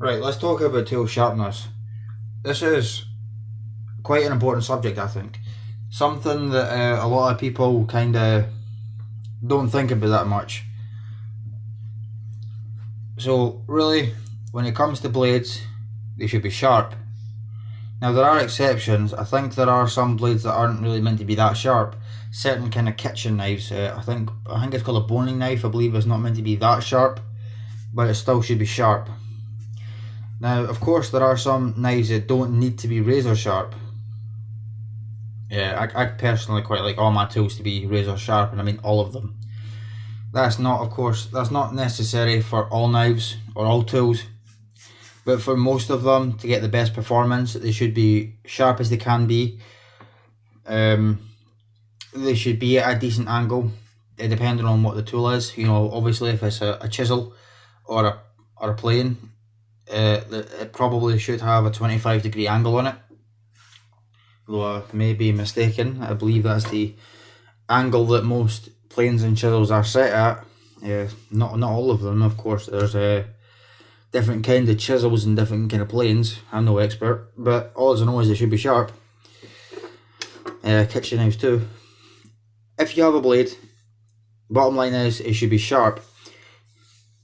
Right, let's talk about tool sharpness. This is quite an important subject, I think. Something that a lot of people kind of don't think about that much. So, really, when it comes to blades, they should be sharp. Now, there are exceptions. I think there are some blades that aren't really meant to be that sharp. Certain kind of kitchen knives, I think it's called a boning knife, I believe it's not meant to be that sharp, but it still should be sharp. Now, of course, there are some knives that don't need to be razor sharp. Yeah, I personally quite like all my tools to be razor sharp, and I mean all of them. That's not, of course, that's not necessary for all knives or all tools, but for most of them, to get the best performance, they should be sharp as they can be. They should be at a decent angle, depending on what the tool is. You know, obviously, if it's a chisel or a plane, it probably should have a 25-degree angle on it. Though I may be mistaken, I believe that's the angle that most planes and chisels are set at. Not all of them, of course. There's different kind of chisels and different kind of planes. I'm no expert, but all I know is they should be sharp. Kitchen knives too. If you have a blade, bottom line is it should be sharp.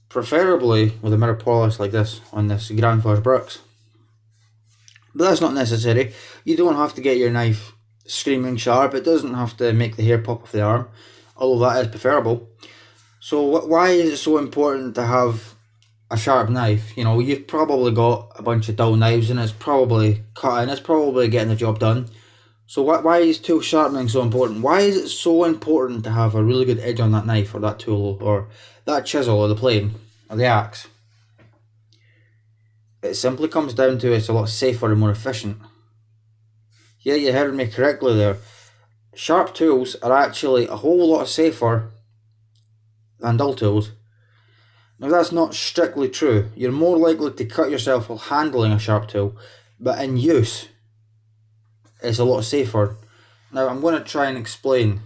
Preferably with a mirror polish like this on this Granfors Brooks. But that's not necessary. You don't have to get your knife screaming sharp. It doesn't have to make the hair pop off the arm, although that is preferable. So why is it so important to have a sharp knife? You know, you've probably got a bunch of dull knives and it's probably cutting, it's probably getting the job done. So why is tool sharpening so important? Why is it so important to have a really good edge on that knife or that tool or that chisel or the plane or the axe? It simply comes down to it's a lot safer and more efficient. Yeah, you heard me correctly there. Sharp tools are actually a whole lot safer than dull tools. Now that's not strictly true. You're more likely to cut yourself while handling a sharp tool, but in use, it's a lot safer. Now I'm going to try and explain.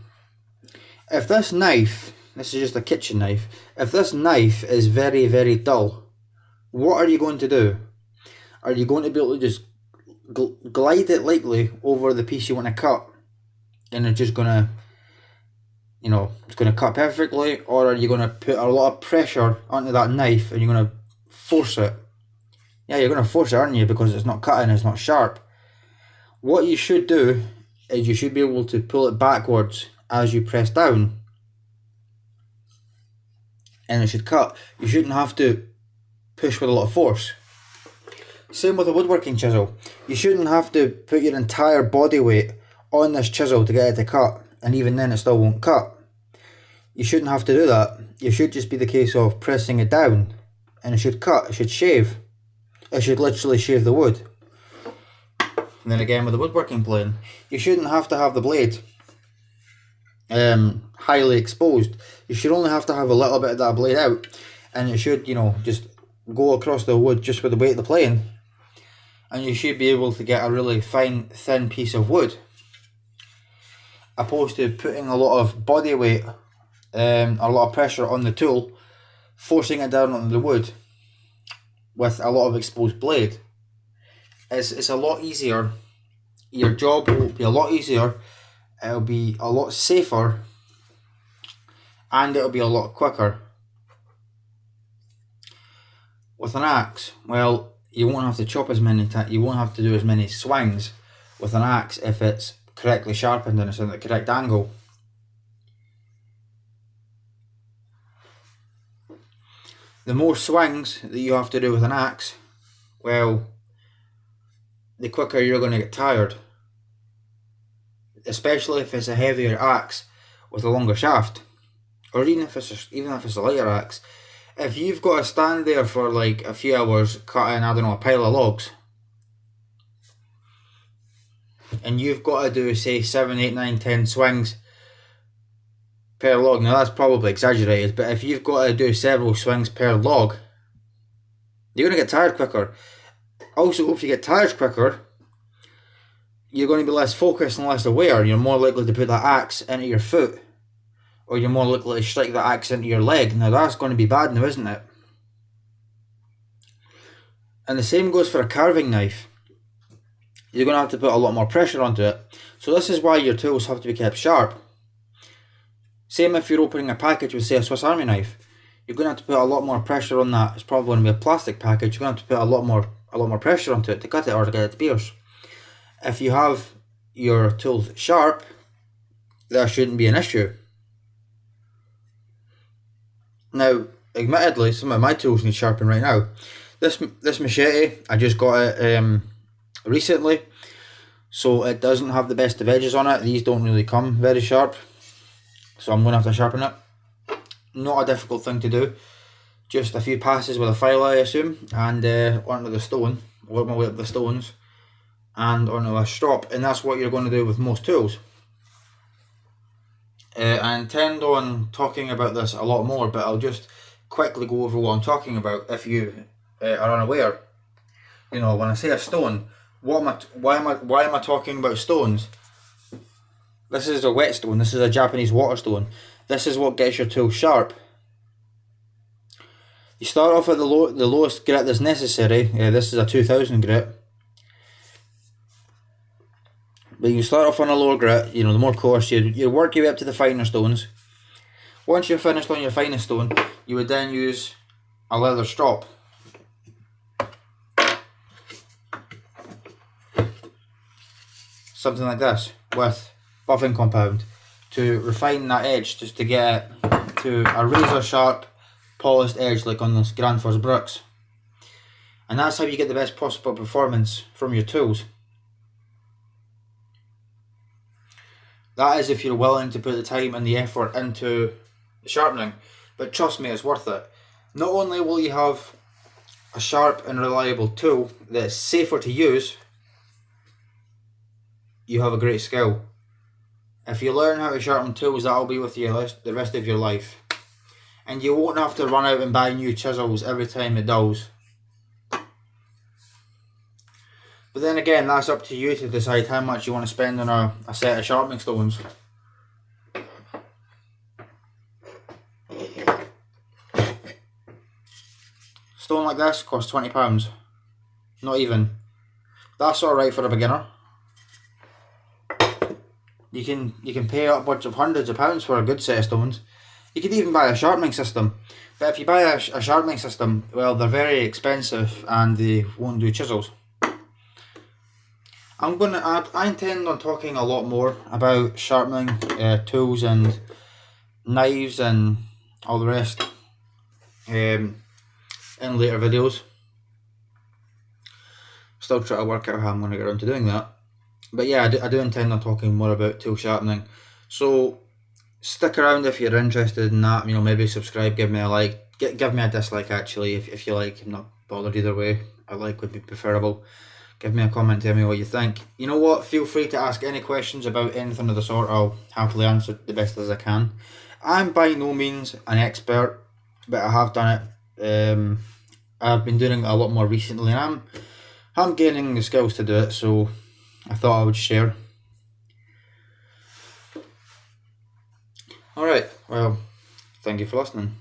If this knife, this is just a kitchen knife, if this knife is very, very dull, what are you going to do? Are you going to be able to just glide it lightly over the piece you want to cut and it's just going to, it's going to cut perfectly? Or are you going to put a lot of pressure onto that knife and you're going to force it? Yeah, you're going to force it, aren't you? Because it's not cutting, it's not sharp. What you should do is you should be able to pull it backwards as you press down and it should cut. You shouldn't have to push with a lot of force. Same with a woodworking chisel. You shouldn't have to put your entire body weight on this chisel to get it to cut, and even then it still won't cut. You shouldn't have to do that. It should just be the case of pressing it down and it should cut, it should shave. It should literally shave the wood. And then again with the woodworking plane, you shouldn't have to have the blade highly exposed. You should only have to have a little bit of that blade out, and it should, just go across the wood just with the weight of the plane, and you should be able to get a really fine, thin piece of wood, opposed to putting a lot of body weight, a lot of pressure on the tool, forcing it down on the wood with a lot of exposed blade. It's a lot easier. Your job will be a lot easier. It'll be a lot safer, and it'll be a lot quicker. With an axe, well, you won't have to chop as many times. You won't have to do as many swings with an axe if it's correctly sharpened and it's in the correct angle. The more swings that you have to do with an axe, well, the quicker you're going to get tired. Especially if it's a heavier axe with a longer shaft, or even if it's a lighter axe. If you've got to stand there for like a few hours cutting, a pile of logs, and you've got to do, say, 7, 8, 9, 10 swings per log. Now that's probably exaggerated, but if you've got to do several swings per log, you're going to get tired quicker. Also, if you get tired quicker, you're going to be less focused and less aware. You're more likely to put that axe into your foot, or you're more likely to strike that axe into your leg. Now that's going to be bad now, isn't it? And the same goes for a carving knife. You're going to have to put a lot more pressure onto it. So this is why your tools have to be kept sharp. Same if you're opening a package with, say, a Swiss Army knife. You're going to have to put a lot more pressure on that. It's probably going to be a plastic package. You're going to have to put a lot more pressure onto it to cut it or to get it to pierce. If you have your tools sharp, that shouldn't be an issue. Now, admittedly, some of my tools need sharpening right now. This machete, I just got it recently, so it doesn't have the best of edges on it. These don't really come very sharp, so I'm going to have to sharpen it. Not a difficult thing to do. Just a few passes with a file, I assume, and onto the stone, work my way up the stones, and onto a strop, and that's what you're going to do with most tools. I intend on talking about this a lot more, but I'll just quickly go over what I'm talking about if you are unaware. You know, when I say a stone, why am I talking about stones? This is a whetstone. This is a Japanese water stone. This is what gets your tool sharp. You start off at the lowest grit that's necessary. This is a 2000 grit. But you start off on a lower grit, you know, the more coarse, you work your way up to the finer stones. Once you're finished on your finest stone, you would then use a leather strop. Something like this, with buffing compound, to refine that edge, just to get it to a razor sharp, polished edge like on this Granfors bricks. And that's how you get the best possible performance from your tools. That is if you're willing to put the time and the effort into the sharpening. But trust me, it's worth it. Not only will you have a sharp and reliable tool that's safer to use, you have a great skill. If you learn how to sharpen tools, that'll be with you the rest of your life. And you won't have to run out and buy new chisels every time it dulls. But then again, that's up to you to decide how much you want to spend on a set of sharpening stones. Stone like this costs £20. Not even. That's alright for a beginner. You can pay upwards of hundreds of pounds for a good set of stones. You could even buy a sharpening system. But if you buy a sharpening system, well, they're very expensive and they won't do chisels. I intend on talking a lot more about sharpening tools and knives and all the rest in later videos. Still trying to work out how I'm going to get around to doing that. But yeah, I do intend on talking more about tool sharpening. So stick around if you're interested in that. You know, maybe subscribe, give me a like, give me a dislike actually if you like. I'm not bothered either way. A like would be preferable. Give me a comment, tell me what you think. You know what, feel free to ask any questions about anything of the sort. I'll happily answer the best as I can. I'm by no means an expert, but I have done it. I've been doing it a lot more recently, and I'm gaining the skills to do it, so I thought I would share. Alright, well, thank you for listening.